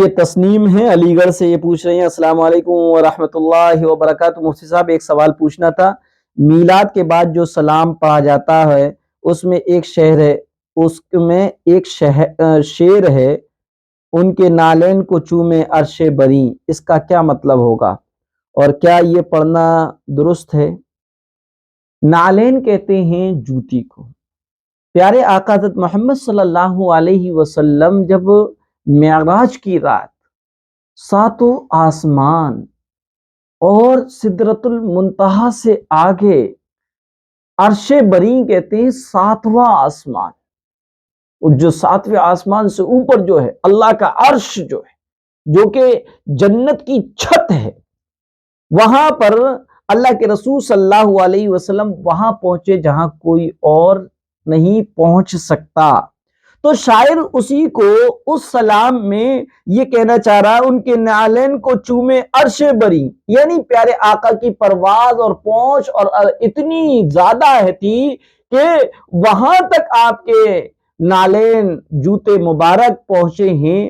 یہ تسنیم ہے علی گڑھ سے، یہ پوچھ رہی ہیں السلام علیکم ورحمۃ اللہ وبرکاتہ، مفتی صاحب ایک سوال پوچھنا تھا، میلاد کے بعد جو سلام پڑھا جاتا ہے اس میں ایک شعر ہے، ان کے نالین کو چومے عرش بری، اس کا کیا مطلب ہوگا اور کیا یہ پڑھنا درست ہے؟ نالین کہتے ہیں جوتی کو۔ پیارے آقا حضرت محمد صلی اللہ علیہ وسلم جب معراج کی رات ساتوں آسمان اور سدرۃ المنتہا سے آگے عرش بری کہتے ہیں ساتواں آسمان، جو ساتویں آسمان سے اوپر جو ہے اللہ کا عرش جو ہے، جو کہ جنت کی چھت ہے، وہاں پر اللہ کے رسول صلی اللہ علیہ وسلم وہاں پہنچے جہاں کوئی اور نہیں پہنچ سکتا۔ تو شاعر اسی کو اس سلام میں یہ کہنا چاہ رہا ہے، ان کے نالین کو چومے عرش بری، یعنی پیارے آقا کی پرواز اور پہنچ اور اتنی زیادہ تھی کہ وہاں تک آپ کے نالین جوتے مبارک پہنچے ہیں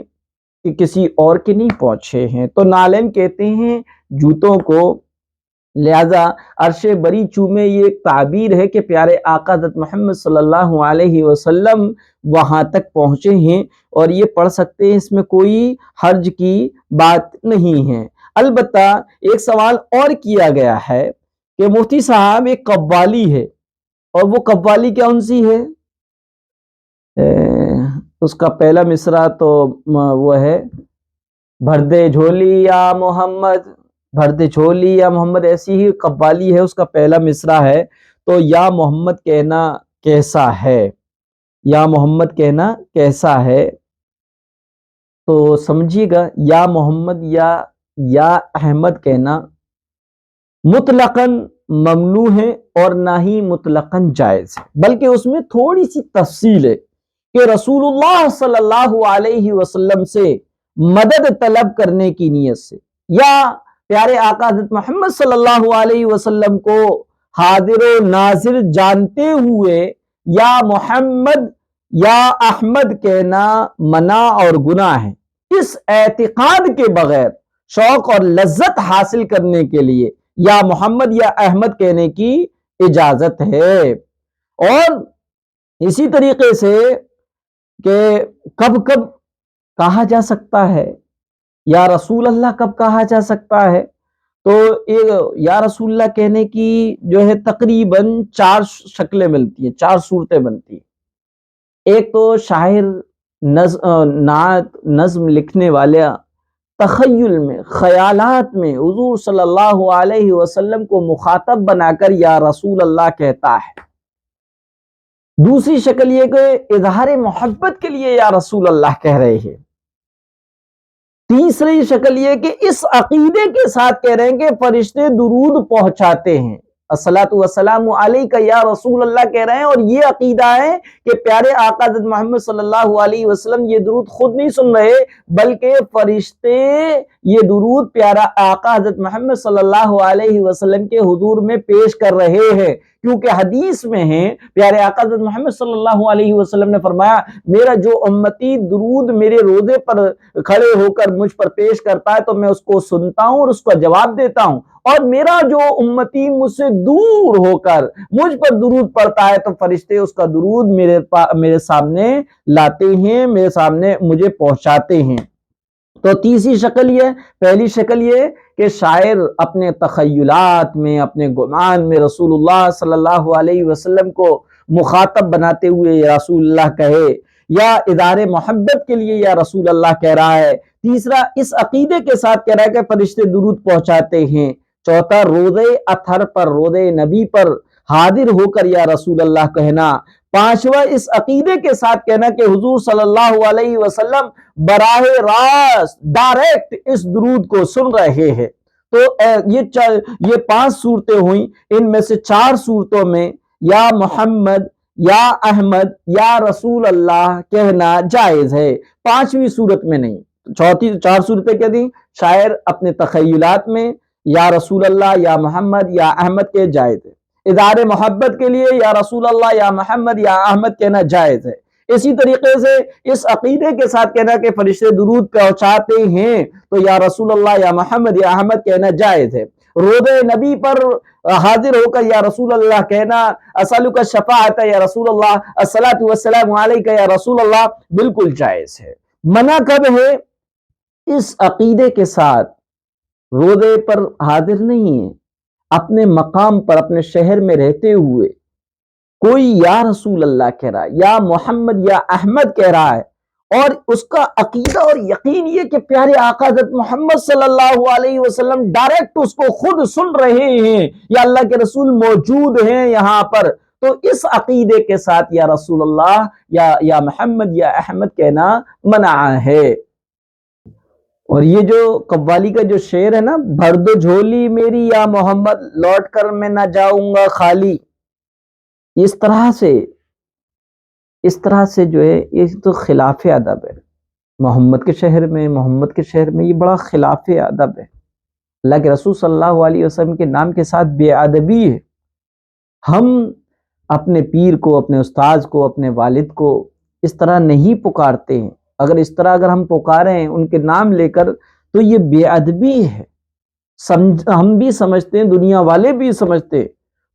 کہ کسی اور کے نہیں پہنچے ہیں۔ تو نالین کہتے ہیں جوتوں کو، لہذا عرش بری چومے یہ ایک تعبیر ہے کہ پیارے آقا حضرت محمد صلی اللہ علیہ وسلم وہاں تک پہنچے ہیں، اور یہ پڑھ سکتے ہیں، اس میں کوئی حرج کی بات نہیں ہے۔ البتہ ایک سوال اور کیا گیا ہے کہ مفتی صاحب ایک قوالی ہے، اور وہ قوالی کون سی ہے؟ اس کا پہلا مصرع تو وہ ہے بھر دے جھولی یا محمد، بھر دے جھولی یا محمد، ایسی ہی قوالی ہے، اس کا پہلا مصرع ہے، تو یا محمد کہنا کیسا ہے، یا محمد کہنا کیسا ہے، تو سمجھیے گا یا محمد یا احمد کہنا مطلقاً ممنوع ہے اور نہ ہی مطلقاً جائز ہے، بلکہ اس میں تھوڑی سی تفصیل ہے کہ رسول اللہ صلی اللہ علیہ وسلم سے مدد طلب کرنے کی نیت سے، یا پیارے آقا حضرت محمد صلی اللہ علیہ وسلم کو حاضر و ناظر جانتے ہوئے یا محمد یا احمد کہنا منع اور گناہ ہے۔ اس اعتقاد کے بغیر شوق اور لذت حاصل کرنے کے لیے یا محمد یا احمد کہنے کی اجازت ہے۔ اور اسی طریقے سے کہ کب کب کہا جا سکتا ہے یا رسول اللہ کب کہا جا سکتا ہے، تو یا رسول اللہ کہنے کی جو ہے تقریباً 4 شکلیں ملتی ہیں، 4 صورتیں بنتی ہیں۔ ایک تو شاعر نعت نظم لکھنے والا تخیل میں، خیالات میں حضور صلی اللہ علیہ وسلم کو مخاطب بنا کر یا رسول اللہ کہتا ہے۔ دوسری شکل یہ کہ اظہار محبت کے لیے یا رسول اللہ کہہ رہے ہیں۔ تیسری شکل یہ کہ اس عقیدے کے ساتھ کہہ رہے ہیں کہ فرشتے درود پہنچاتے ہیں، الصلاۃ والسلام علیک یا رسول اللہ کہہ رہے ہیں، اور یہ عقیدہ ہے کہ پیارے آقا حضرت محمد صلی اللہ علیہ وسلم یہ درود خود نہیں سن رہے، بلکہ فرشتے یہ درود پیارا آقا حضرت محمد صلی اللہ علیہ وسلم کے حضور میں پیش کر رہے ہیں، کیونکہ حدیث میں ہے پیارے آقا حضرت محمد صلی اللہ علیہ وسلم نے فرمایا، میرا جو امتی درود میرے روزے پر کھڑے ہو کر مجھ پر پیش کرتا ہے تو میں اس کو سنتا ہوں اور اس کا جواب دیتا ہوں، اور میرا جو امتی مجھ سے دور ہو کر مجھ پر درود پڑھتا ہے تو فرشتے اس کا درود میرے سامنے لاتے ہیں، میرے سامنے مجھے پہنچاتے ہیں۔ تو تیسری شکل یہ، پہلی شکل یہ کہ شاعر اپنے تخیلات میں، اپنے گمان میں رسول اللہ صلی اللہ علیہ وسلم کو مخاطب بناتے ہوئے یا رسول اللہ کہے، یا اظہار محبت کے لیے یا رسول اللہ کہہ رہا ہے۔ تیسرا اس عقیدے کے ساتھ کہہ رہا ہے کہ فرشتے درود پہنچاتے ہیں۔ چوتھا روزے اطہر پر، روزے نبی پر حاضر ہو کر یا رسول اللہ کہنا۔ پانچواں اس عقیدے کے ساتھ کہنا کہ حضور صلی اللہ علیہ وسلم براہ راست ڈائریکٹ اس درود کو سن رہے ہیں۔ تو یہ 5 صورتیں ہوئیں، ان میں سے 4 صورتوں میں یا محمد یا احمد یا رسول اللہ کہنا جائز ہے، 5ویں صورت میں نہیں۔ 4 صورتیں کیا دیں؟ شاعر اپنے تخیلات میں یا رسول اللہ یا محمد یا احمد کے جائز ہے، اظہار محبت کے لیے یا رسول اللہ یا محمد یا احمد کہنا جائز ہے، اسی طریقے سے اس عقیدے کے ساتھ کہنا کہ فرشتے درود پہنچاتے ہیں تو یا رسول اللہ، یا محمد، یا احمد کہنا جائز ہے۔ روضہ نبی پر حاضر ہو کر یا رسول اللہ کہنا، اسألک الشفاعۃ یا رسول اللہ، الصلاۃ والسلام علیک یا رسول اللہ، بالکل جائز ہے۔ منع کب ہے؟ اس عقیدے کے ساتھ روضے پر حاضر نہیں ہے، اپنے مقام پر اپنے شہر میں رہتے ہوئے کوئی یا رسول اللہ کہہ رہا ہے، یا محمد، یا احمد کہہ رہا ہے، اور اس کا عقیدہ اور یقین یہ کہ پیارے آقا حضرت محمد صلی اللہ علیہ وسلم ڈائریکٹ اس کو خود سن رہے ہیں، یا اللہ کے رسول موجود ہیں یہاں پر، تو اس عقیدے کے ساتھ یا رسول اللہ، یا محمد، یا احمد کہنا منع ہے۔ اور یہ جو قوالی کا جو شعر ہے نا، بھر دو جھولی میری یا محمد، لوٹ کر میں نہ جاؤں گا خالی، اس طرح سے جو ہے یہ تو خلاف ادب ہے محمد کے شہر میں یہ بڑا خلاف ادب ہے۔ اللہ کے رسول صلی اللہ علیہ وسلم کے نام کے ساتھ بے ادبی ہے۔ ہم اپنے پیر کو، اپنے استاذ کو، اپنے والد کو اس طرح نہیں پکارتے ہیں۔ اگر ہم پکارے ہیں ان کے نام لے کر تو یہ بے ادبی ہے، ہم بھی سمجھتے ہیں، دنیا والے بھی سمجھتے ہیں۔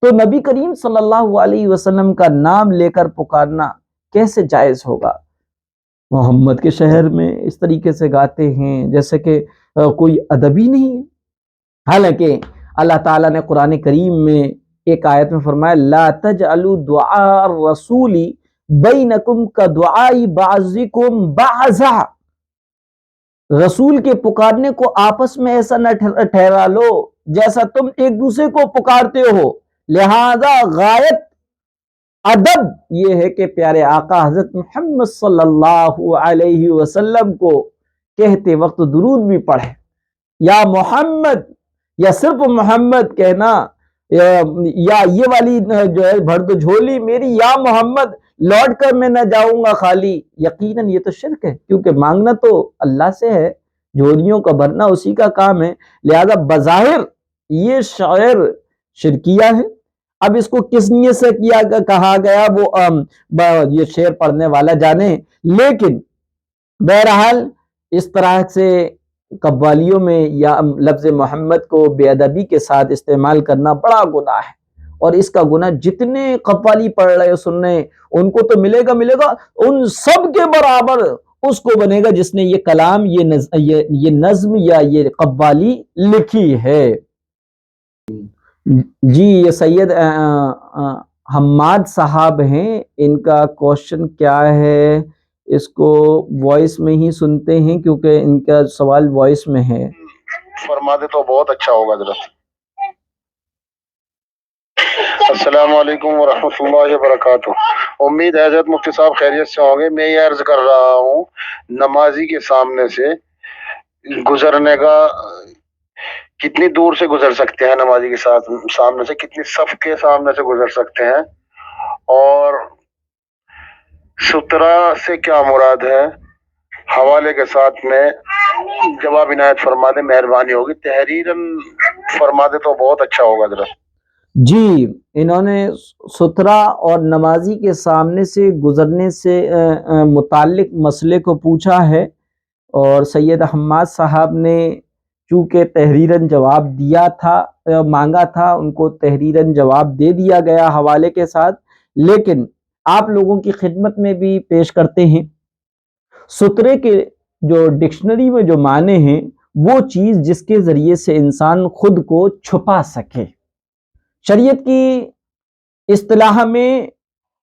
تو نبی کریم صلی اللہ علیہ وسلم کا نام لے کر پکارنا کیسے جائز ہوگا؟ محمد کے شہر میں اس طریقے سے گاتے ہیں جیسے کہ کوئی ادب ہی نہیں ہے۔ حالانکہ اللہ تعالیٰ نے قرآن کریم میں ایک آیت میں فرمایا، لا تجعلوا دعاء الرسول بینکم کدعاء بعضکم بعضا، رسول کے پکارنے کو آپس میں ایسا نہ ٹھہرا لو جیسا تم ایک دوسرے کو پکارتے ہو۔ لہذا غایت ادب یہ ہے کہ پیارے آقا حضرت محمد صلی اللہ علیہ وسلم کو کہتے وقت درود بھی پڑھے، یا محمد، یا صرف محمد کہنا، یا یہ والی جو ہے بھر دو جھولی میری یا محمد، لوٹ کر میں نہ جاؤں گا خالی، یقیناً یہ تو شرک ہے، کیونکہ مانگنا تو اللہ سے ہے، جھولیوں کا بھرنا اسی کا کام ہے۔ لہذا بظاہر یہ شعر شرکیہ ہے۔ اب اس کو کس نیت سے کہا گیا وہ یہ شعر پڑھنے والا جانے، لیکن بہرحال اس طرح سے قوالیوں میں یا لفظ محمد کو بے ادبی کے ساتھ استعمال کرنا بڑا گناہ ہے، اور اس کا گناہ جتنے قوالی پڑھ رہے سن رہے ان کو تو ملے گا، ان سب کے برابر اس کو بنے گا جس نے یہ کلام، یہ نظم یا یہ قوالی لکھی ہے۔ جی یہ سید حماد صاحب ہیں، ان کا کوشچن کیا ہے اس کو وائس میں ہی سنتے ہیں کیونکہ ان کا سوال وائس میں ہے۔ فرما دے تو بہت اچھا ہوگا حضرت۔ السلام علیکم ورحمۃ اللہ وبرکاتہ۔ امید ہے حضرت مفتی صاحب خیریت سے ہوں گے۔ میں یہ عرض کر رہا ہوں، نمازی کے سامنے سے گزرنے کا کتنی دور سے گزر سکتے ہیں؟ نمازی کے سامنے سے کتنی صف کے سامنے سے گزر سکتے ہیں؟ اور سترہ سے کیا مراد ہے؟ حوالے کے ساتھ میں جواب عنایت فرما دے، مہربانی ہوگی۔ تحریراً فرما دے تو بہت اچھا ہوگا حضرت۔ جی انہوں نے سترہ اور نمازی کے سامنے سے گزرنے سے متعلق مسئلے کو پوچھا ہے، اور سید حماد صاحب نے چونکہ تحریراً جواب دیا تھا، مانگا تھا، ان کو تحریراً جواب دے دیا گیا حوالے کے ساتھ، لیکن آپ لوگوں کی خدمت میں بھی پیش کرتے ہیں۔ سترے کے جو ڈکشنری میں جو معنی ہیں، وہ چیز جس کے ذریعے سے انسان خود کو چھپا سکے۔ شریعت کی اصطلاح میں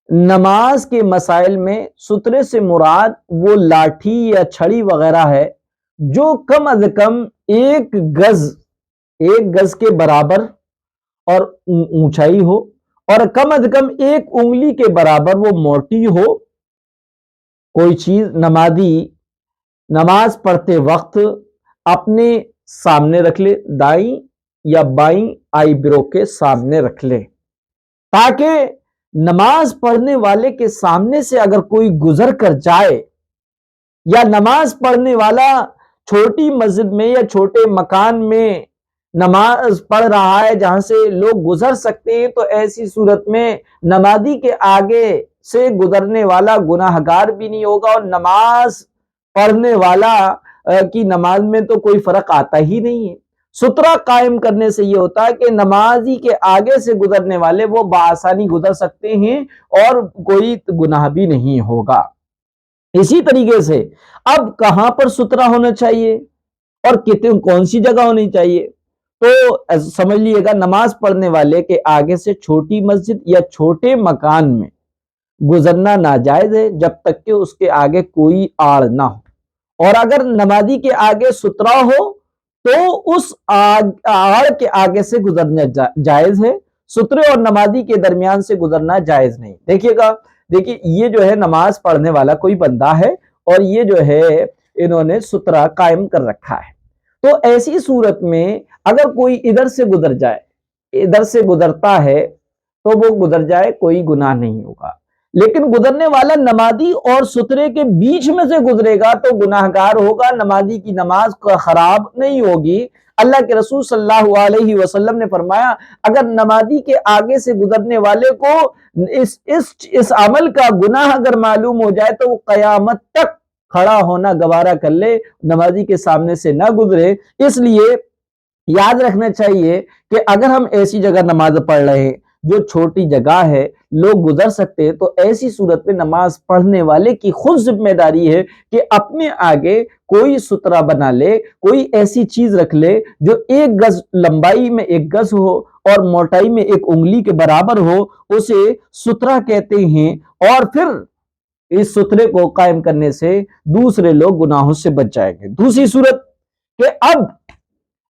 نماز کے مسائل میں سترے سے مراد وہ لاٹھی یا چھڑی وغیرہ ہے جو کم از کم ایک گز کے برابر اور اونچائی ہو، اور کم از کم ایک انگلی کے برابر وہ موٹی ہو۔ کوئی چیز نمازی نماز پڑھتے وقت اپنے سامنے رکھ لے، دائیں یا بائیں آئی برو کے سامنے رکھ لے، تاکہ نماز پڑھنے والے کے سامنے سے اگر کوئی گزر کر جائے، یا نماز پڑھنے والا چھوٹی مسجد میں یا چھوٹے مکان میں نماز پڑھ رہا ہے جہاں سے لوگ گزر سکتے ہیں، تو ایسی صورت میں نمازی کے آگے سے گزرنے والا گناہگار بھی نہیں ہوگا، اور نماز پڑھنے والا کی نماز میں تو کوئی فرق آتا ہی نہیں ہے۔ سترہ قائم کرنے سے یہ ہوتا ہے کہ نمازی کے آگے سے گزرنے والے وہ بآسانی گزر سکتے ہیں اور کوئی گناہ بھی نہیں ہوگا۔ اسی طریقے سے اب کہاں پر سترہ ہونا چاہیے اور کون سی جگہ ہونی چاہیے؟ تو سمجھ لیے گا، نماز پڑھنے والے کے آگے سے چھوٹی مسجد یا چھوٹے مکان میں گزرنا ناجائز ہے جب تک کہ اس کے آگے کوئی آڑ نہ ہو، اور اگر نمازی کے آگے سترہ ہو تو اس آڑ کے آگے سے گزرنا جائز ہے، سترے اور نمازی کے درمیان سے گزرنا جائز نہیں۔ دیکھیے یہ جو ہے نماز پڑھنے والا کوئی بندہ ہے اور یہ جو ہے انہوں نے سترہ قائم کر رکھا ہے، تو ایسی صورت میں اگر کوئی ادھر سے گزر جائے، ادھر سے گزرتا ہے تو وہ گزر جائے، کوئی گناہ نہیں ہوگا، لیکن گزرنے والا نمازی اور سترے کے بیچ میں سے گزرے گا تو گناہگار ہوگا، نمازی کی نماز خراب نہیں ہوگی۔ اللہ کے رسول صلی اللہ علیہ وسلم نے فرمایا اگر نمازی کے آگے سے گزرنے والے کو اس عمل کا گناہ اگر معلوم ہو جائے تو وہ قیامت تک کھڑا ہونا گوارا کر لے، نمازی کے سامنے سے نہ گزرے۔ اس لیے یاد رکھنا چاہیے کہ اگر ہم ایسی جگہ نماز پڑھ رہے ہیں جو چھوٹی جگہ ہے، لوگ گزر سکتے ہیں، تو ایسی صورت میں نماز پڑھنے والے کی خود ذمہ داری ہے کہ اپنے آگے کوئی سترہ بنا لے، کوئی ایسی چیز رکھ لے جو 1 گز لمبائی میں 1 گز ہو اور موٹائی میں 1 انگلی کے برابر ہو، اسے سترہ کہتے ہیں، اور پھر اس سترے کو قائم کرنے سے دوسرے لوگ گناہوں سے بچ جائیں گے۔ دوسری صورت کہ اب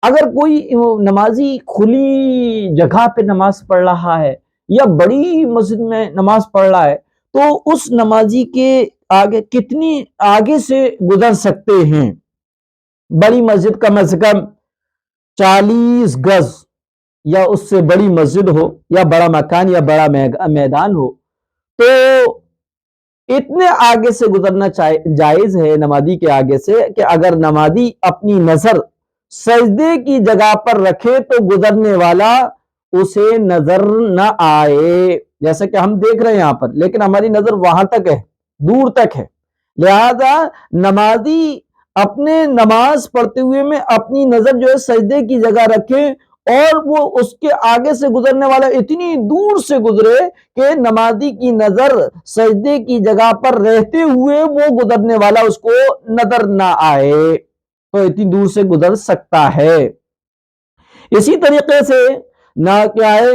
اگر کوئی نمازی کھلی جگہ پہ نماز پڑھ رہا ہے یا بڑی مسجد میں نماز پڑھ رہا ہے تو اس نمازی کے آگے کتنی آگے سے گزر سکتے ہیں؟ بڑی مسجد کم از کم 40 گز یا اس سے بڑی مسجد ہو یا بڑا مکان یا بڑا میدان ہو تو اتنے آگے سے گزرنا جائز ہے نمازی کے آگے سے کہ اگر نمازی اپنی نظر سجدے کی جگہ پر رکھے تو گزرنے والا اسے نظر نہ آئے، جیسا کہ ہم دیکھ رہے ہیں یہاں پر، لیکن ہماری نظر وہاں تک ہے، دور تک ہے، لہذا نمازی اپنے نماز پڑھتے ہوئے میں اپنی نظر جو ہے سجدے کی جگہ رکھے اور وہ اس کے آگے سے گزرنے والا اتنی دور سے گزرے کہ نمازی کی نظر سجدے کی جگہ پر رہتے ہوئے وہ گزرنے والا اس کو نظر نہ آئے، تو اتنی دور سے گزر سکتا ہے۔ اسی طریقے سے نہ کیا ہے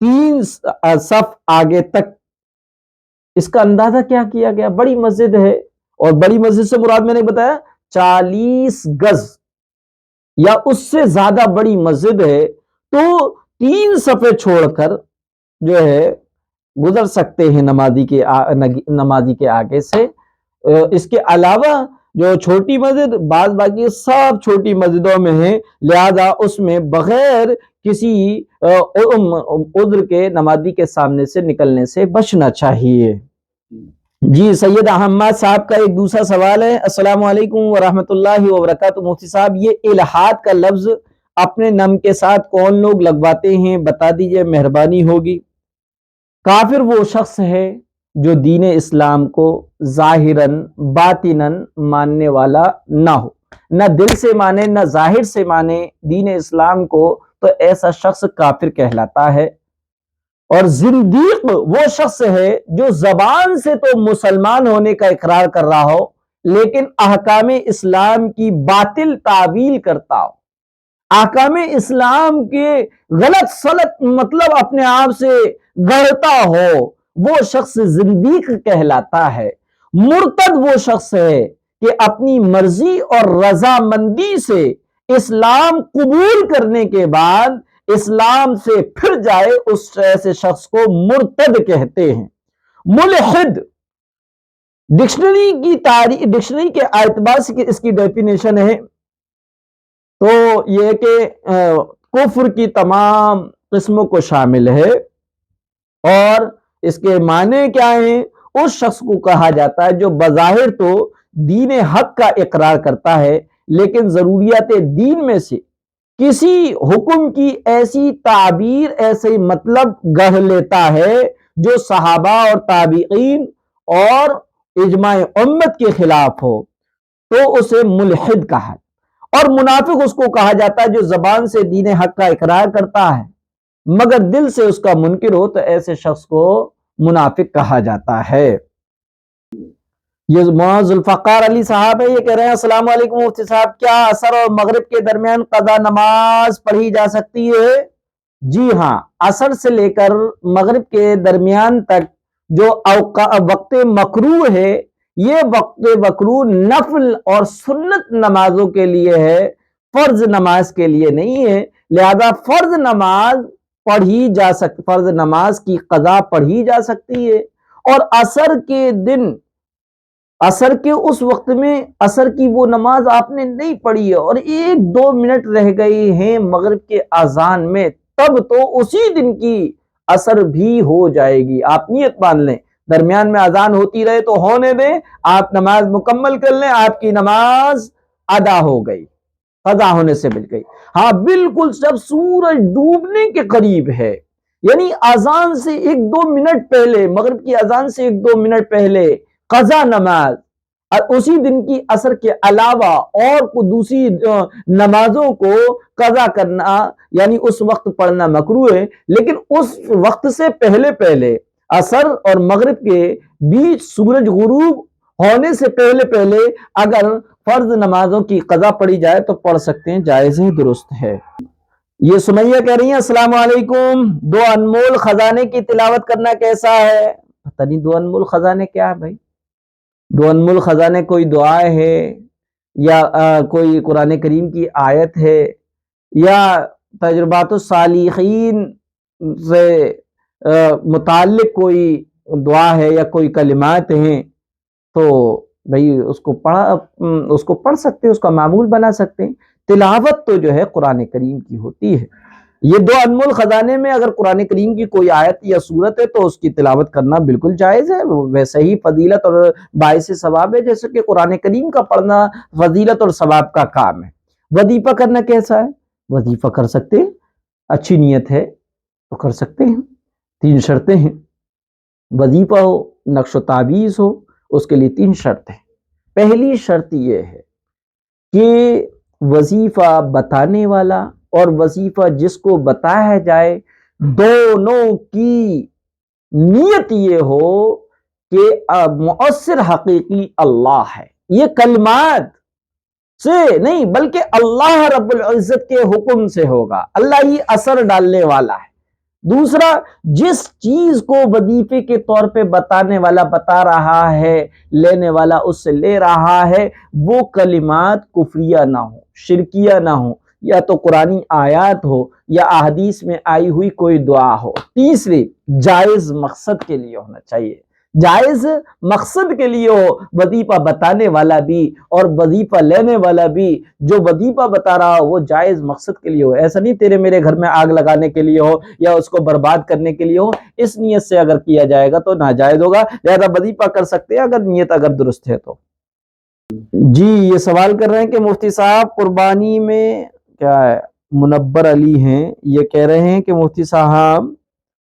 3 صف آگے تک، اس کا اندازہ کیا کیا گیا؟ بڑی مسجد ہے، اور بڑی مسجد سے مراد میں نے بتایا 40 گز یا اس سے زیادہ بڑی مسجد ہے تو 3 صفیں چھوڑ کر جو ہے گزر سکتے ہیں نمازی کے آگے سے۔ اس کے علاوہ جو چھوٹی مسجد بعض باقی سب چھوٹی مسجدوں میں ہیں، لہذا اس میں بغیر کسی عذر کے نمازی کے سامنے سے نکلنے سے بچنا چاہیے۔ جی سید احمد صاحب کا ایک دوسرا سوال ہے، السلام علیکم ورحمۃ اللہ وبرکاتہ، مفتی صاحب یہ الحاد کا لفظ اپنے نام کے ساتھ کون لوگ لگواتے ہیں بتا دیجئے، مہربانی ہوگی۔ کافر وہ شخص ہے جو دین اسلام کو ظاہراً باطناً ماننے والا نہ ہو، نہ دل سے مانے نہ ظاہر سے مانے دین اسلام کو، تو ایسا شخص کافر کہلاتا ہے۔ اور زندیق وہ شخص ہے جو زبان سے تو مسلمان ہونے کا اقرار کر رہا ہو لیکن احکام اسلام کی باطل تعویل کرتا ہو، احکام اسلام کے غلط سلط مطلب اپنے آپ سے گڑھتا ہو، وہ شخص زندیق کہلاتا ہے۔ مرتد وہ شخص ہے کہ اپنی مرضی اور رضامندی سے اسلام قبول کرنے کے بعد اسلام سے پھر جائے، اس ایسے شخص کو مرتد کہتے ہیں۔ ملحد ڈکشنری کے اعتبار سے اس کی ڈیفینیشن ہے تو یہ کہ کفر کی تمام قسموں کو شامل ہے، اور اس کے معنی کیا ہیں؟ اس شخص کو کہا جاتا ہے جو بظاہر تو دین حق کا اقرار کرتا ہے لیکن ضروریات دین میں سے کسی حکم کی ایسی تعبیر ایسے مطلب گڑھ لیتا ہے جو صحابہ اور تابعین اور اجماع امت کے خلاف ہو تو اسے ملحد کہا، اور منافق اس کو کہا جاتا ہے جو زبان سے دین حق کا اقرار کرتا ہے مگر دل سے اس کا منکر ہو، تو ایسے شخص کو منافق کہا جاتا ہے۔ یہ معاذ الفقار علی صاحب ہے، یہ کہہ رہے ہیں السلام علیکم مفتی صاحب، کیا عصر اور مغرب کے درمیان قضا نماز پڑھی جا سکتی ہے؟ جی ہاں، عصر سے لے کر مغرب کے درمیان تک جو وقت مکروہ ہے، یہ وقت مکروہ نفل اور سنت نمازوں کے لیے ہے، فرض نماز کے لیے نہیں ہے، لہذا فرض نماز فرض نماز کی قضا پڑھی جا سکتی ہے۔ اور عصر کے دن، عصر کے اس وقت میں عصر کی وہ نماز آپ نے نہیں پڑھی ہے اور 1-2 منٹ رہ گئے ہیں مغرب کے اذان میں، تب تو اسی دن کی عصر بھی ہو جائے گی۔ آپ نیت مان لیں، درمیان میں اذان ہوتی رہے تو ہونے دیں، آپ نماز مکمل کر لیں، آپ کی نماز ادا ہو گئی، قضا ہونے سے بچ گئی۔ ہاں بالکل جب سورج ڈوبنے کے قریب ہے، یعنی اذان سے 1-2 منٹ پہلے، مغرب کی اذان سے 1-2 منٹ پہلے قضا نماز، اور اسی دن کی عصر کے علاوہ اور دوسری نمازوں کو قضا کرنا یعنی اس وقت پڑھنا مکروہ ہے، لیکن اس وقت سے پہلے پہلے عصر اور مغرب کے بیچ سورج غروب ہونے سے پہلے پہلے اگر فرض نمازوں کی قضا پڑھی جائے تو پڑھ سکتے ہیں، جائز ہے، درست ہے۔ یہ سمیہ کہہ رہی ہیں السلام علیکم، دو انمول خزانے کی تلاوت کرنا کیسا ہے؟ پتہ نہیں دو انمول خزانے کیا ہے بھائی؟ دو انمول خزانے کوئی دعا ہے یا کوئی قرآن کریم کی آیت ہے یا تجربات الصالحین سے متعلق کوئی دعا ہے یا کوئی کلمات ہیں، تو بھئی اس کو پڑھ سکتے ہیں، اس کا معمول بنا سکتے ہیں۔ تلاوت تو جو ہے قرآن کریم کی ہوتی ہے۔ یہ دو انمول خزانے میں اگر قرآن کریم کی کوئی آیت یا سورت ہے تو اس کی تلاوت کرنا بالکل جائز ہے، ویسے ہی فضیلت اور باعث ثواب ہے جیسے کہ قرآن کریم کا پڑھنا فضیلت اور ثواب کا کام ہے۔ وظیفہ کرنا کیسا ہے؟ وظیفہ کر سکتے ہیں، اچھی نیت ہے تو کر سکتے ہیں۔ 3 شرطیں ہیں، وظیفہ ہو، نقش و تعویذ ہو، اس کے لیے 3 شرطیں۔ پہلی شرط یہ ہے کہ وظیفہ بتانے والا اور وظیفہ جس کو بتایا جائے دونوں کی نیت یہ ہو کہ مؤثر حقیقی اللہ ہے، یہ کلمات سے نہیں بلکہ اللہ رب العزت کے حکم سے ہوگا، اللہ ہی اثر ڈالنے والا ہے۔ دوسرا، جس چیز کو وظیفے کے طور پہ بتانے والا بتا رہا ہے، لینے والا اس سے لے رہا ہے، وہ کلمات کفریہ نہ ہو، شرکیہ نہ ہو، یا تو قرآنی آیات ہو یا احادیث میں آئی ہوئی کوئی دعا ہو۔ تیسری، جائز مقصد کے لیے ہونا چاہیے، جائز مقصد کے لیے ہو، وظیفہ بتانے والا بھی اور وظیفہ لینے والا بھی، جو وظیفہ بتا رہا ہو وہ جائز مقصد کے لیے ہو، ایسا نہیں تیرے میرے گھر میں آگ لگانے کے لیے ہو یا اس کو برباد کرنے کے لیے ہو، اس نیت سے اگر کیا جائے گا تو ناجائز ہوگا، لہذا وظیفہ کر سکتے ہیں اگر نیت اگر درست ہے تو۔ جی یہ سوال کر رہے ہیں کہ مفتی صاحب قربانی میں کیا ہے، منبر علی ہیں، یہ کہہ رہے ہیں کہ مفتی صاحب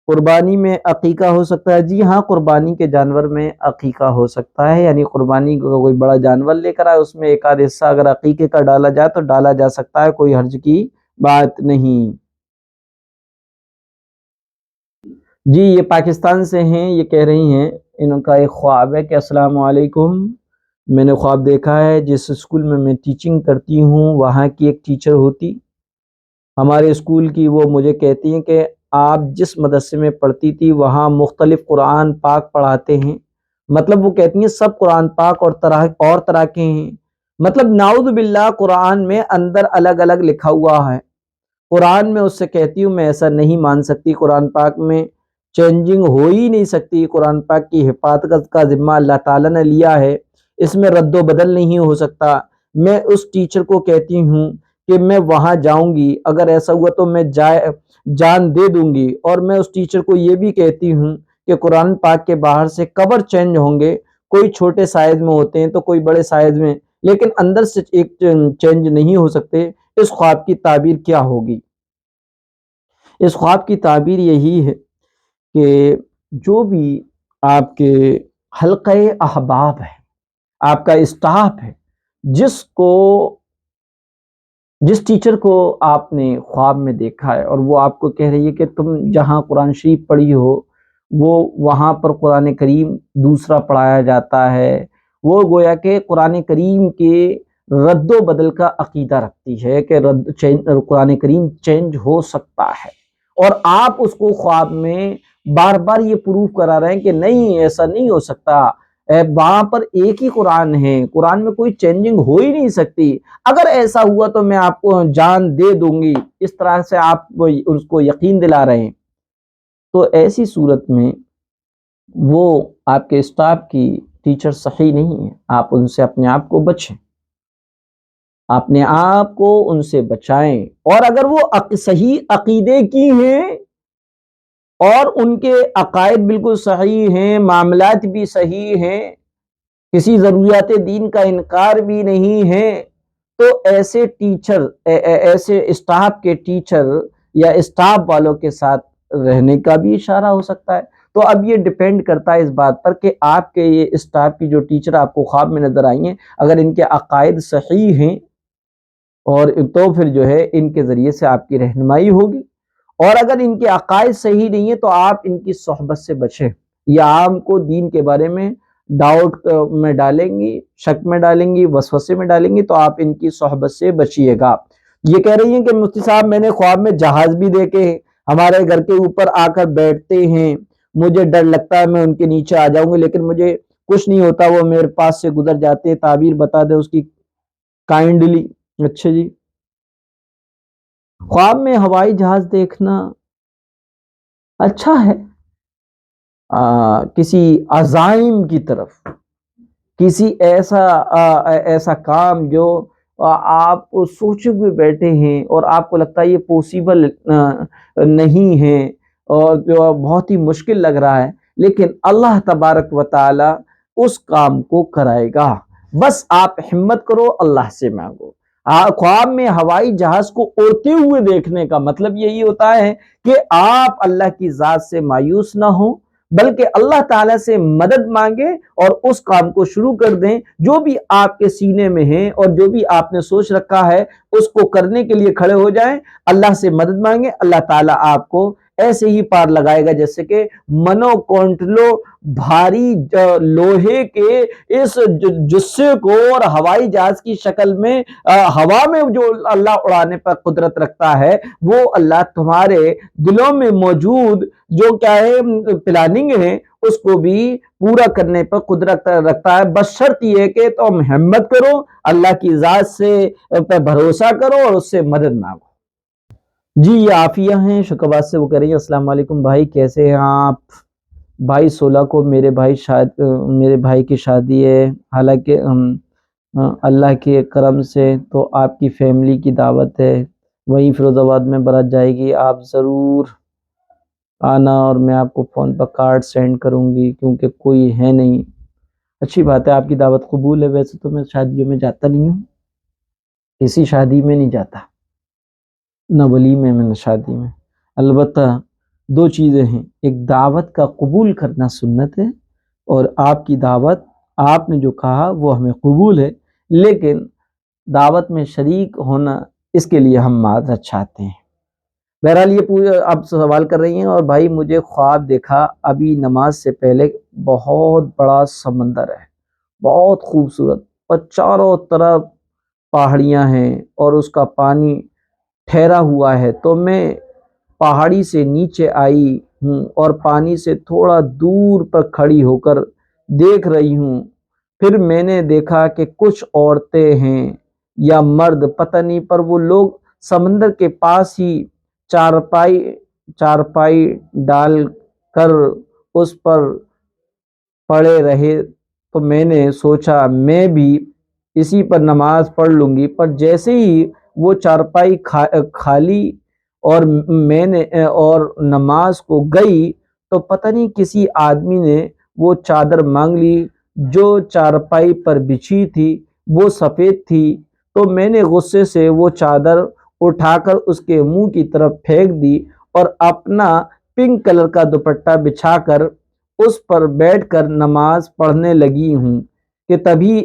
قربانی میں عقیقہ ہو سکتا ہے؟ جی ہاں، قربانی کے جانور میں عقیقہ ہو سکتا ہے، یعنی قربانی کو کوئی بڑا جانور لے کر آئے، اس میں ایک آدھ حصہ اگر عقیقے کا ڈالا جائے تو ڈالا جا سکتا ہے، کوئی حرج کی بات نہیں۔ جی یہ پاکستان سے ہیں، یہ کہہ رہی ہیں ان کا ایک خواب ہے کہ السلام علیکم، میں نے خواب دیکھا ہے جس اسکول میں میں ٹیچنگ کرتی ہوں وہاں کی ایک ٹیچر ہوتی ہمارے اسکول کی، وہ مجھے کہتی ہیں کہ آپ جس مدرسے میں پڑھتی تھی وہاں مختلف قرآن پاک پڑھاتے ہیں، مطلب وہ کہتی ہیں سب قرآن پاک اور طرح کے ہیں، مطلب نعوذ باللہ قرآن میں اندر الگ الگ لکھا ہوا ہے۔ قرآن میں اس سے کہتی ہوں میں ایسا نہیں مان سکتی، قرآن پاک میں چینجنگ ہو ہی نہیں سکتی، قرآن پاک کی حفاظت کا ذمہ اللہ تعالیٰ نے لیا ہے، اس میں رد و بدل نہیں ہو سکتا۔ میں اس ٹیچر کو کہتی ہوں کہ میں وہاں جاؤں گی، اگر ایسا ہوا تو میں جان دے دوں گی، اور میں اس ٹیچر کو یہ بھی کہتی ہوں کہ قرآن پاک کے باہر سے کور چینج ہوں گے، کوئی چھوٹے سائز میں ہوتے ہیں تو کوئی بڑے سائز میں، لیکن اندر سے ایک چینج نہیں ہو سکتے۔ اس خواب کی تعبیر کیا ہوگی؟ اس خواب کی تعبیر یہی ہے کہ جو بھی آپ کے حلقہ احباب ہے، آپ کا اسٹاف ہے، جس ٹیچر کو آپ نے خواب میں دیکھا ہے اور وہ آپ کو کہہ رہی ہے کہ تم جہاں قرآن شریف پڑھی ہو وہ وہاں پر قرآن کریم دوسرا پڑھایا جاتا ہے، وہ گویا کہ قرآن کریم کے رد و بدل کا عقیدہ رکھتی ہے کہ قرآن کریم چینج ہو سکتا ہے، اور آپ اس کو خواب میں بار بار یہ پروف کرا رہے ہیں کہ نہیں ایسا نہیں ہو سکتا، وہاں پر ایک ہی قرآن ہے، قرآن میں کوئی چینجنگ ہو ہی نہیں سکتی، اگر ایسا ہوا تو میں آپ کو جان دے دوں گی، اس طرح سے آپ اس کو یقین دلا رہے ہیں۔ تو ایسی صورت میں وہ آپ کے اسٹاف کی ٹیچر صحیح نہیں ہے، آپ ان سے اپنے آپ کو بچیں، اپنے آپ کو ان سے بچائیں، اور اگر وہ صحیح عقیدے کی ہیں اور ان کے عقائد بالکل صحیح ہیں، معاملات بھی صحیح ہیں، کسی ضروریات دین کا انکار بھی نہیں ہے، تو ایسے ٹیچر، ایسے اسٹاف کے ٹیچر یا اسٹاف والوں کے ساتھ رہنے کا بھی اشارہ ہو سکتا ہے۔ تو اب یہ ڈیپینڈ کرتا ہے اس بات پر کہ آپ کے یہ اسٹاف کی جو ٹیچر آپ کو خواب میں نظر آئی ہیں، اگر ان کے عقائد صحیح ہیں اور تو پھر جو ہے ان کے ذریعے سے آپ کی رہنمائی ہوگی، اور اگر ان کے عقائد صحیح نہیں ہیں تو آپ ان کی صحبت سے بچیں، یا آپ کو دین کے بارے میں ڈاؤٹ میں ڈالیں گی، شک میں ڈالیں گی، وسوسے میں ڈالیں گی، تو آپ ان کی صحبت سے بچیے گا۔ یہ کہہ رہی ہیں کہ مفتی صاحب میں نے خواب میں جہاز بھی دیکھے ہیں، ہمارے گھر کے اوپر آ کر بیٹھتے ہیں، مجھے ڈر لگتا ہے میں ان کے نیچے آ جاؤں گی، لیکن مجھے کچھ نہیں ہوتا، وہ میرے پاس سے گزر جاتے ہیں، تعبیر بتا دے اس کی کائنڈلی۔ اچھا جی، خواب میں ہوائی جہاز دیکھنا اچھا ہے، کسی عزائم کی طرف، کسی ایسا کام جو آپ سوچے ہوئے بیٹھے ہیں اور آپ کو لگتا ہے یہ پوسیبل نہیں ہے اور جو بہت ہی مشکل لگ رہا ہے، لیکن اللہ تبارک و تعالی اس کام کو کرائے گا، بس آپ ہمت کرو، اللہ سے مانگو۔ خواب میں ہوائی جہاز کو اڑتے ہوئے دیکھنے کا مطلب یہی ہوتا ہے کہ آپ اللہ کی ذات سے مایوس نہ ہوں، بلکہ اللہ تعالیٰ سے مدد مانگے اور اس کام کو شروع کر دیں جو بھی آپ کے سینے میں ہے اور جو بھی آپ نے سوچ رکھا ہے، اس کو کرنے کے لیے کھڑے ہو جائیں، اللہ سے مدد مانگیں، اللہ تعالیٰ آپ کو ایسے ہی پار لگائے گا جیسے کہ منو کونٹلو بھاری لوہے کے اس جسے کو اور ہوائی جہاز کی شکل میں ہوا میں جو اللہ اڑانے پر قدرت رکھتا ہے، وہ اللہ تمہارے دلوں میں موجود جو کیا ہے پلاننگ ہے اس کو بھی پورا کرنے پر قدرت رکھتا ہے، بس شرط یہ ہے کہ تم ہمت کرو، اللہ کی ذات سے پہ بھروسہ کرو اور اس سے مدد مانگو۔ جی یہ عافیہ ہیں شکوات سے، وہ کہہ رہی ہیں السلام علیکم بھائی، کیسے ہیں آپ؟ بھائی 16 کو میرے بھائی کی شادی ہے، حالانکہ اللہ کے کرم سے تو آپ کی فیملی کی دعوت ہے، وہیں فیروز آباد میں برات جائے گی، آپ ضرور آنا اور میں آپ کو فون پر کارڈ سینڈ کروں گی کیونکہ کوئی ہے نہیں۔ اچھی بات ہے، آپ کی دعوت قبول ہے، ویسے تو میں شادیوں میں جاتا نہیں ہوں، کسی شادی میں نہیں جاتا، نہ ولیمے میں نہ شادی میں، البتہ دو چیزیں ہیں، ایک دعوت کا قبول کرنا سنت ہے، اور آپ کی دعوت آپ نے جو کہا وہ ہمیں قبول ہے، لیکن دعوت میں شریک ہونا اس کے لیے ہم معذرت چاہتے ہیں۔ بہرحال یہ آپ سوال کر رہی ہیں، اور بھائی مجھے خواب دیکھا ابھی نماز سے پہلے، بہت بڑا سمندر ہے، بہت خوبصورت، اور چاروں طرف پہاڑیاں ہیں اور اس کا پانی ٹھہرا ہوا ہے، تو میں پہاڑی سے نیچے آئی ہوں اور پانی سے تھوڑا دور پر کھڑی ہو کر دیکھ رہی ہوں، پھر میں نے دیکھا کہ کچھ عورتیں ہیں یا مرد پتہ نہیں، پر وہ لوگ سمندر کے پاس ہی چارپائی ڈال کر اس پر پڑے رہے، تو میں نے سوچا میں بھی اسی پر نماز پڑھ لوں گی، پر جیسے ہی وہ چارپائی کھالی اور نماز کو گئی تو پتہ نہیں کسی آدمی نے وہ چادر مانگ لی جو چارپائی پر بچھی تھی، وہ سفید تھی، تو میں نے غصے سے وہ چادر اٹھا کر اس کے منہ کی طرف پھینک دی اور اپنا پنک کلر کا دوپٹہ بچھا کر اس پر بیٹھ کر نماز پڑھنے لگی ہوں کہ تبھی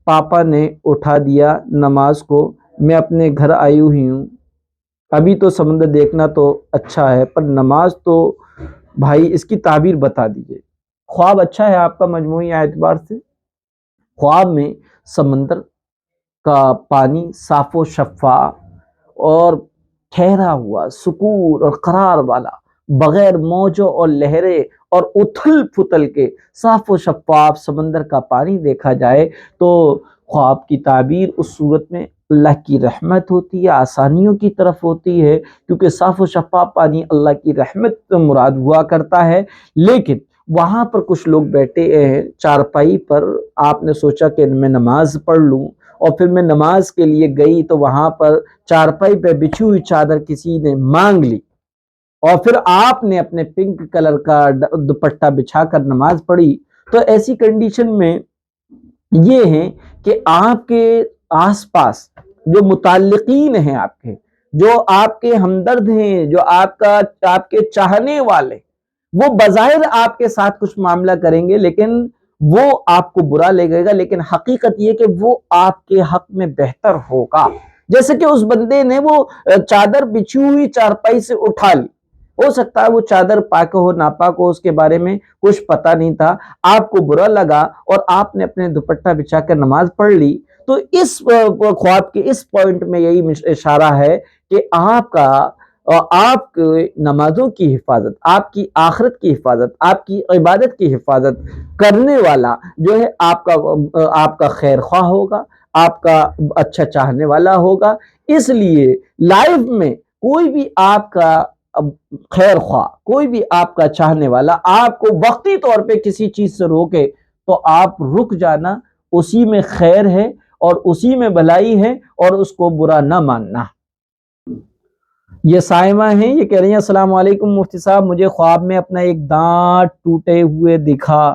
پاپا نے اٹھا دیا نماز کو۔ میں اپنے گھر آئی ہوئی ہوں، ابھی تو سمندر دیکھنا تو اچھا ہے پر نماز تو بھائی اس کی تعبیر بتا دیجئے۔ خواب اچھا ہے آپ کا مجموعی اعتبار سے، خواب میں سمندر کا پانی صاف و شفاف اور ٹھہرا ہوا، سکون اور قرار والا، بغیر موجوں اور لہریں اور اتھل پھتل کے صاف و شفاف سمندر کا پانی دیکھا جائے تو خواب کی تعبیر اس صورت میں اللہ کی رحمت ہوتی ہے، آسانیوں کی طرف ہوتی ہے، کیونکہ صاف و شفاف پانی اللہ کی رحمت مراد ہوا کرتا ہے۔ لیکن وہاں پر کچھ لوگ بیٹھے ہیں چارپائی پر، آپ نے سوچا کہ میں نماز پڑھ لوں، اور پھر میں نماز کے لیے گئی تو وہاں پر چارپائی پہ بچھی ہوئی چادر کسی نے مانگ لی، اور پھر آپ نے اپنے پنک کلر کا دوپٹہ بچھا کر نماز پڑھی، تو ایسی کنڈیشن میں یہ ہے کہ آپ کے آس پاس جو متعلقین ہیں، آپ کے جو آپ کے ہمدرد ہیں، جو آپ کے چاہنے والے، وہ بظاہر آپ کے ساتھ کچھ معاملہ کریں گے لیکن وہ آپ کو برا لگے گا، لیکن حقیقت یہ کہ وہ آپ کے حق میں بہتر ہوگا۔ جیسے کہ اس بندے نے وہ چادر بچھی ہوئی چارپائی سے اٹھا لی، ہو سکتا ہے وہ چادر پاک ہو ناپاک ہو، اس کے بارے میں کچھ پتہ نہیں تھا، آپ کو برا لگا اور آپ نے اپنے دوپٹہ بچھا کر نماز پڑھ لی۔ تو اس خواب کے اس پوائنٹ میں یہی اشارہ ہے کہ آپ کے نمازوں کی حفاظت، آپ کی آخرت کی حفاظت، آپ کی عبادت کی حفاظت کرنے والا جو ہے آپ کا خیر خواہ ہوگا، آپ کا اچھا چاہنے والا ہوگا۔ اس لیے لائف میں کوئی بھی آپ کا خیر خواہ، کوئی بھی آپ کا چاہنے والا آپ کو وقتی طور پہ کسی چیز سے روکے تو آپ رک جانا، اسی میں خیر ہے اور اسی میں بھلائی ہے، اور اس کو برا نہ ماننا۔ یہ سائمہ ہیں، یہ کہہ رہی ہیں السلام علیکم مفتی صاحب، مجھے خواب میں اپنا ایک دانت ٹوٹے ہوئے دکھا،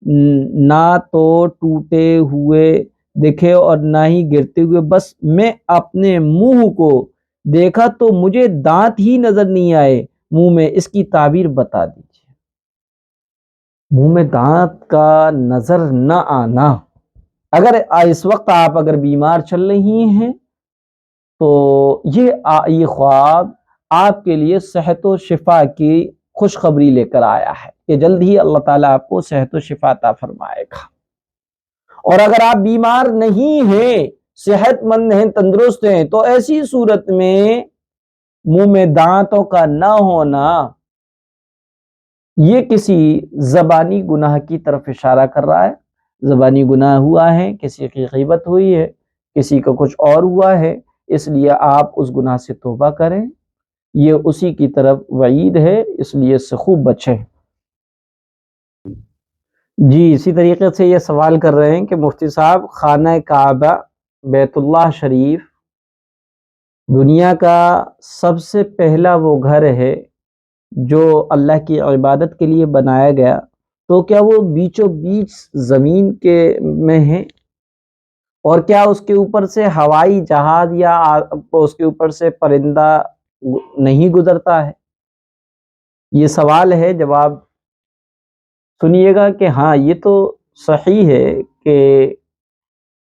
نہ تو ٹوٹے ہوئے دکھے اور نہ ہی گرتے ہوئے، بس میں اپنے منہ کو دیکھا تو مجھے دانت ہی نظر نہیں آئے منہ میں، اس کی تعبیر بتا دیجیے۔ منہ میں دانت کا نظر نہ آنا، اگر اس وقت آپ اگر بیمار چل رہی ہیں تو یہ خواب آپ کے لیے صحت و شفا کی خوشخبری لے کر آیا ہے کہ جلد ہی اللہ تعالیٰ آپ کو صحت و شفا عطا فرمائے گا۔ اور اگر آپ بیمار نہیں ہیں، صحت مند ہیں، تندرست ہیں، تو ایسی صورت میں منہ میں دانتوں کا نہ ہونا یہ کسی زبانی گناہ کی طرف اشارہ کر رہا ہے۔ زبانی گناہ ہوا ہے، کسی کی غیبت ہوئی ہے، کسی کا کچھ اور ہوا ہے، اس لیے آپ اس گناہ سے توبہ کریں، یہ اسی کی طرف وعید ہے، اس لیے اس سے خوب بچیں۔ جی اسی طریقے سے یہ سوال کر رہے ہیں کہ مفتی صاحب، خانہ کعبہ بیت اللہ شریف دنیا کا سب سے پہلا وہ گھر ہے جو اللہ کی عبادت کے لیے بنایا گیا، تو کیا وہ بیچوں بیچ زمین کے میں ہے؟ اور کیا اس کے اوپر سے ہوائی جہاز یا اس کے اوپر سے پرندہ نہیں گزرتا ہے؟ یہ سوال ہے، جواب سنیے گا کہ ہاں یہ تو صحیح ہے کہ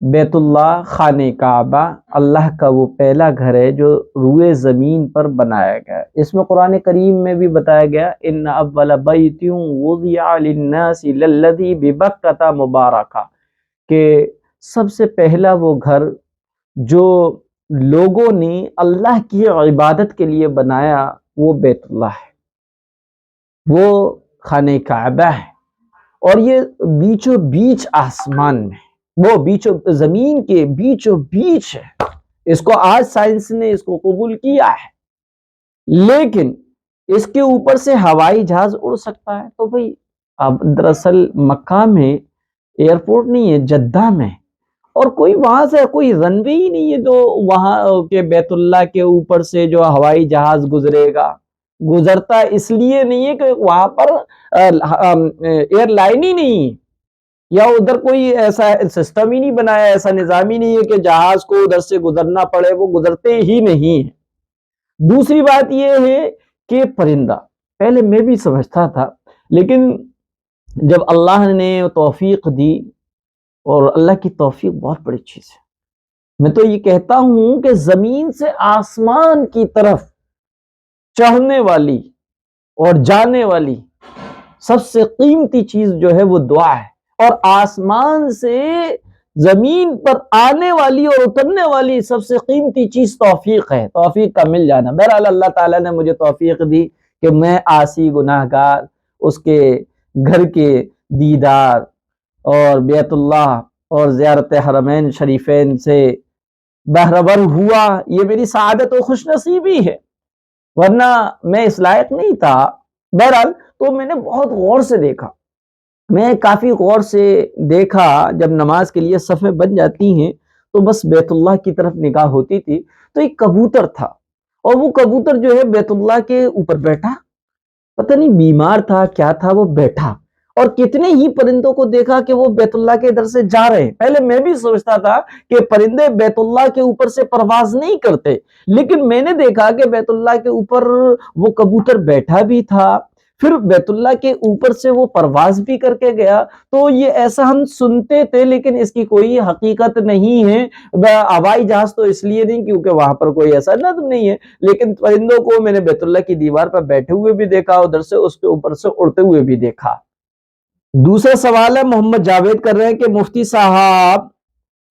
بیت اللہ خانہ کعبہ اللہ کا وہ پہلا گھر ہے جو روئے زمین پر بنایا گیا۔ اس میں قرآن کریم میں بھی بتایا گیا ان اول بیت وضع للناس للذی ببکۃ مبارکہ، کہ سب سے پہلا وہ گھر جو لوگوں نے اللہ کی عبادت کے لیے بنایا وہ بیت اللہ ہے، وہ خانہ کعبہ ہے، اور یہ بیچوں بیچ آسمان میں، وہ بیچوں زمین کے بیچوں بیچ ہے۔ اس کو آج سائنس نے اس کو قبول کیا ہے، لیکن اس کے اوپر سے ہوائی جہاز اڑ سکتا ہے؟ تو بھئی اب دراصل مکہ میں ایئرپورٹ نہیں ہے، جدہ میں، اور کوئی وہاں سے کوئی رن وے ہی نہیں ہے جو وہاں کے بیت اللہ کے اوپر سے جو ہوائی جہاز گزرے گا۔ گزرتا اس لیے نہیں ہے کہ وہاں پر ایئر لائن ہی نہیں ہے، یا ادھر کوئی ایسا سسٹم ہی نہیں بنایا، ایسا نظام ہی نہیں ہے کہ جہاز کو ادھر سے گزرنا پڑے، وہ گزرتے ہی نہیں ہیں۔ دوسری بات یہ ہے کہ پرندہ، پہلے میں بھی سمجھتا تھا، لیکن جب اللہ نے توفیق دی، اور اللہ کی توفیق بہت بڑی چیز ہے، میں تو یہ کہتا ہوں کہ زمین سے آسمان کی طرف چڑھنے والی اور جانے والی سب سے قیمتی چیز جو ہے وہ دعا ہے، اور آسمان سے زمین پر آنے والی اور اترنے والی سب سے قیمتی چیز توفیق ہے، توفیق کا مل جانا۔ بہرحال اللہ تعالیٰ نے مجھے توفیق دی کہ میں عاصی گناہ گار اس کے گھر کے دیدار اور بیت اللہ اور زیارت حرمین شریفین سے بہربر ہوا، یہ میری سعادت و خوش نصیبی ہے، ورنہ میں اس لائق نہیں تھا۔ بہرحال تو میں نے بہت غور سے دیکھا، میں کافی غور سے دیکھا، جب نماز کے لیے صفیں بن جاتی ہیں تو بس بیت اللہ کی طرف نگاہ ہوتی تھی، تو ایک کبوتر تھا، اور وہ کبوتر جو ہے بیت اللہ کے اوپر بیٹھا، پتہ نہیں بیمار تھا کیا تھا، وہ بیٹھا، اور کتنے ہی پرندوں کو دیکھا کہ وہ بیت اللہ کے ادھر سے جا رہے ہیں۔ پہلے میں بھی سوچتا تھا کہ پرندے بیت اللہ کے اوپر سے پرواز نہیں کرتے، لیکن میں نے دیکھا کہ بیت اللہ کے اوپر وہ کبوتر بیٹھا بھی تھا، پھر بیت اللہ کے اوپر سے وہ پرواز بھی کر کے گیا۔ تو یہ ایسا ہم سنتے تھے، لیکن اس کی کوئی حقیقت نہیں ہے۔ ہوائی جہاز تو اس لیے نہیں کیونکہ وہاں پر کوئی ایسا نظم نہیں ہے، لیکن پرندوں کو میں نے بیت اللہ کی دیوار پر بیٹھے ہوئے بھی دیکھا، ادھر سے اس کے اوپر سے اڑتے ہوئے بھی دیکھا۔ دوسرا سوال ہے، محمد جاوید کر رہے ہیں کہ مفتی صاحب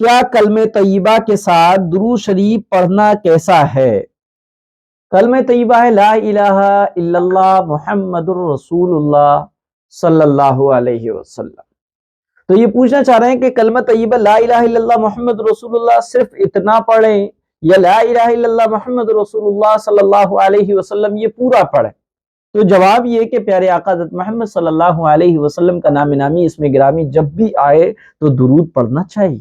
کیا کلمہ طیبہ کے ساتھ درود شریف پڑھنا کیسا ہے؟ کلمہ طیبہ ہے لا الہ الا اللہ محمد الرسول اللہ صلی اللہ علیہ وسلم۔ تو یہ پوچھنا چاہ رہے ہیں کہ کلمہ طیبہ لا الہ الا اللہ محمد رسول اللہ صرف اتنا پڑھیں، یا لا الہ الا اللہ محمد رسول اللہ صلی اللہ علیہ وسلم یہ پورا پڑھیں؟ تو جواب یہ کہ پیارے آقا حضرت محمد صلی اللہ علیہ وسلم کا نام نامی اسم گرامی جب بھی آئے تو درود پڑھنا چاہیے،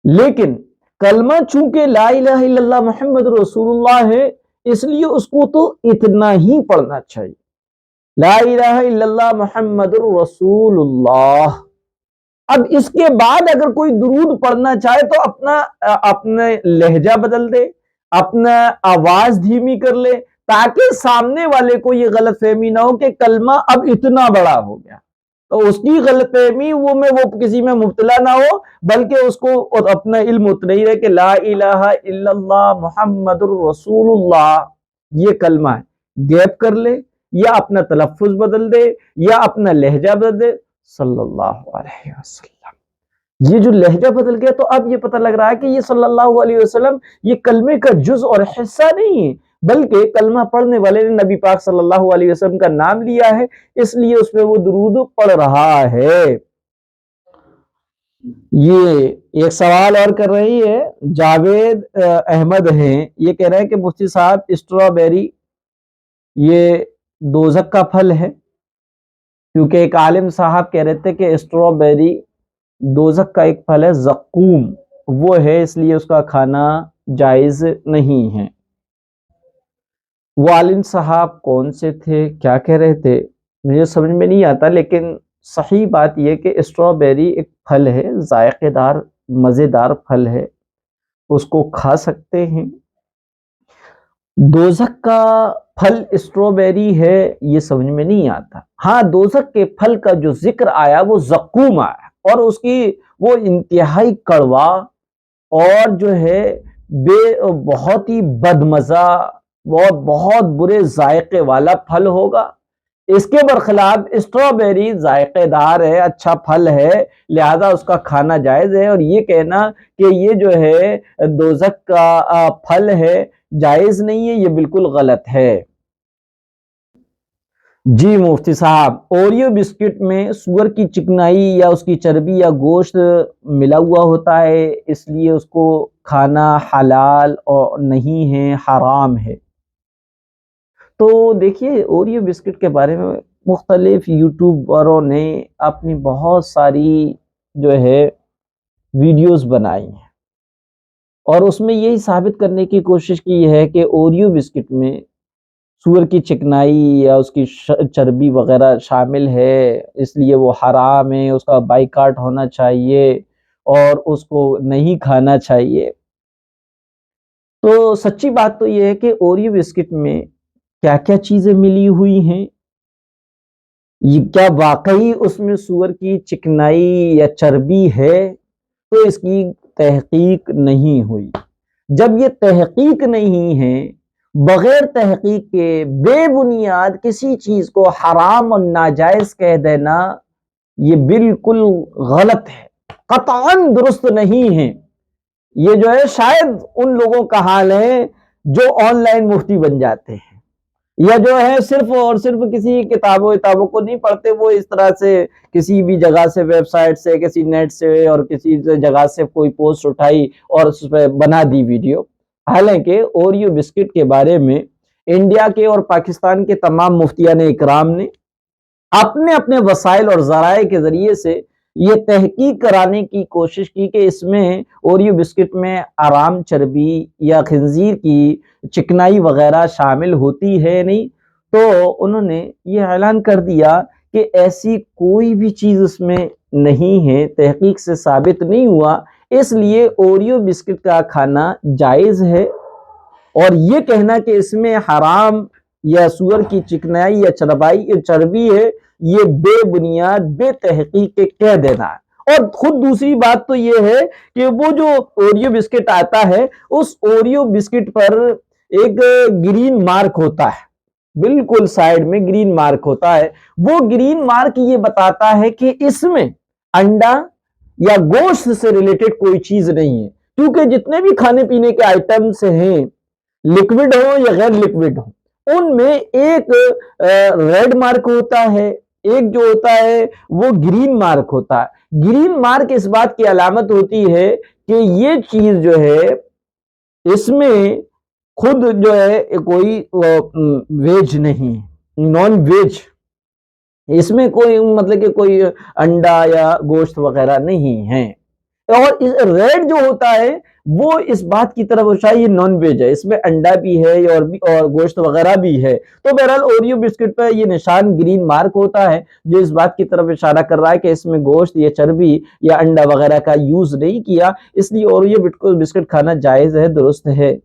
لیکن کلمہ چونکہ لا الہ الا اللہ محمد رسول اللہ ہے، اس لیے اس کو تو اتنا ہی پڑھنا چاہیے، لا الہ الا اللہ محمد رسول اللہ۔ اب اس کے بعد اگر کوئی درود پڑھنا چاہے تو اپنے لہجہ بدل دے، اپنا آواز دھیمی کر لے، تاکہ سامنے والے کو یہ غلط فہمی نہ ہو کہ کلمہ اب اتنا بڑا ہو گیا، تو اس کی غلط فہمی وہ کسی میں مبتلا نہ ہو، بلکہ اس کو اپنا علم اتنا ہی رہے کہ لا الہ الا اللہ محمد الرسول اللہ یہ کلمہ ہے، گیپ کر لے یا اپنا تلفظ بدل دے یا اپنا لہجہ بدل دے صلی اللہ علیہ وسلم۔ یہ جو لہجہ بدل گیا تو اب یہ پتہ لگ رہا ہے کہ یہ صلی اللہ علیہ وسلم یہ کلمے کا جز اور حصہ نہیں ہے، بلکہ کلمہ پڑھنے والے نے نبی پاک صلی اللہ علیہ وسلم کا نام لیا ہے، اس لیے اس پہ وہ درود پڑھ رہا ہے۔ یہ ایک سوال اور کر رہی ہے، جاوید احمد ہیں، یہ کہہ رہے ہیں کہ مفتی صاحب اسٹرابیری یہ دوزخ کا پھل ہے؟ کیونکہ ایک عالم صاحب کہہ رہے تھے کہ اسٹرابیری دوزخ کا ایک پھل ہے، زقوم وہ ہے، اس لیے اس کا کھانا جائز نہیں ہے۔ وہ عالم صاحب کون سے تھے، کیا کہہ رہے تھے، مجھے سمجھ میں نہیں آتا، لیکن صحیح بات یہ کہ اسٹرابیری ایک پھل ہے، ذائقے دار مزیدار پھل ہے، اس کو کھا سکتے ہیں۔ دوزخ کا پھل اسٹرابیری ہے یہ سمجھ میں نہیں آتا۔ ہاں دوزخ کے پھل کا جو ذکر آیا وہ زقوم آیا، اور اس کی وہ انتہائی کڑوا اور جو ہے بہت ہی بدمزہ اور بہت برے ذائقے والا پھل ہوگا۔ اس کے برخلاف اسٹرابیری ذائقے دار ہے، اچھا پھل ہے، لہذا اس کا کھانا جائز ہے، اور یہ کہنا کہ یہ جو ہے دوزخ کا پھل ہے جائز نہیں ہے، یہ بالکل غلط ہے۔ جی مفتی صاحب، اوریو بسکٹ میں سور کی چکنائی یا اس کی چربی یا گوشت ملا ہوا ہوتا ہے، اس لیے اس کو کھانا حلال اور نہیں ہے، حرام ہے۔ تو دیکھیے اوریو بسکٹ کے بارے میں مختلف یوٹیوبروں نے اپنی بہت ساری جو ہے ویڈیوز بنائی ہیں، اور اس میں یہی ثابت کرنے کی کوشش کی ہے کہ اوریو بسکٹ میں سور کی چکنائی یا اس کی چربی وغیرہ شامل ہے، اس لیے وہ حرام ہے، اس کا بائیکاٹ ہونا چاہیے اور اس کو نہیں کھانا چاہیے۔ تو سچی بات تو یہ ہے کہ اوریو بسکٹ میں کیا کیا چیزیں ملی ہوئی ہیں، یہ کیا واقعی اس میں سور کی چکنائی یا چربی ہے؟ تو اس کی تحقیق نہیں ہوئی۔ جب یہ تحقیق نہیں ہے، بغیر تحقیق کے بے بنیاد کسی چیز کو حرام اور ناجائز کہہ دینا یہ بالکل غلط ہے، قطعاً درست نہیں ہے۔ یہ جو ہے شاید ان لوگوں کا حال ہے جو آن لائن مفتی بن جاتے ہیں، یا جو ہے صرف اور صرف کسی کتابوں کو نہیں پڑھتے، وہ اس طرح سے کسی بھی جگہ سے، ویب سائٹ سے، کسی نیٹ سے اور کسی جگہ سے کوئی پوسٹ اٹھائی اور اس پہ بنا دی ویڈیو۔ حالانکہ اوریو بسکٹ کے بارے میں انڈیا کے اور پاکستان کے تمام مفتیان اکرام نے اپنے اپنے وسائل اور ذرائع کے ذریعے سے یہ تحقیق کرانے کی کوشش کی کہ اس میں اوریو بسکٹ میں حرام چربی یا خنزیر کی چکنائی وغیرہ شامل ہوتی ہے نہیں، تو انہوں نے یہ اعلان کر دیا کہ ایسی کوئی بھی چیز اس میں نہیں ہے، تحقیق سے ثابت نہیں ہوا، اس لیے اوریو بسکٹ کا کھانا جائز ہے۔ اور یہ کہنا کہ اس میں حرام یا سور کی چکنائی یا چربی ہے، یہ بے بنیاد، بے تحقیق کے کہہ دینا ہے۔ اور خود دوسری بات تو یہ ہے کہ وہ جو اوریو بسکٹ آتا ہے، اس اوریو بسکٹ پر ایک گرین مارک ہوتا ہے، بالکل سائیڈ میں گرین مارک ہوتا ہے۔ وہ گرین مارک یہ بتاتا ہے کہ اس میں انڈا یا گوشت سے ریلیٹڈ کوئی چیز نہیں ہے، کیونکہ جتنے بھی کھانے پینے کے آئٹمس ہیں، لکوڈ ہو یا غیر لکوڈ ہو، ان میں ایک ریڈ مارک ہوتا ہے، ایک جو ہوتا ہے وہ گرین مارک ہوتا ہے۔ گرین مارک اس بات کی علامت ہوتی ہے کہ یہ چیز جو ہے اس میں خود جو ہے کوئی ویج نہیں، نان ویج، اس میں کوئی مطلب کہ کوئی انڈا یا گوشت وغیرہ نہیں ہے۔ اور ریڈ جو ہوتا ہے وہ اس بات کی طرف یہ نان ویج ہے، اس میں انڈا بھی ہے اور گوشت وغیرہ بھی ہے۔ تو بہرحال اوریو بسکٹ پہ یہ نشان گرین مارک ہوتا ہے جو اس بات کی طرف اشارہ کر رہا ہے کہ اس میں گوشت یا چربی یا انڈا وغیرہ کا یوز نہیں کیا، اس لیے اوریو بسکٹ کھانا جائز ہے، درست ہے۔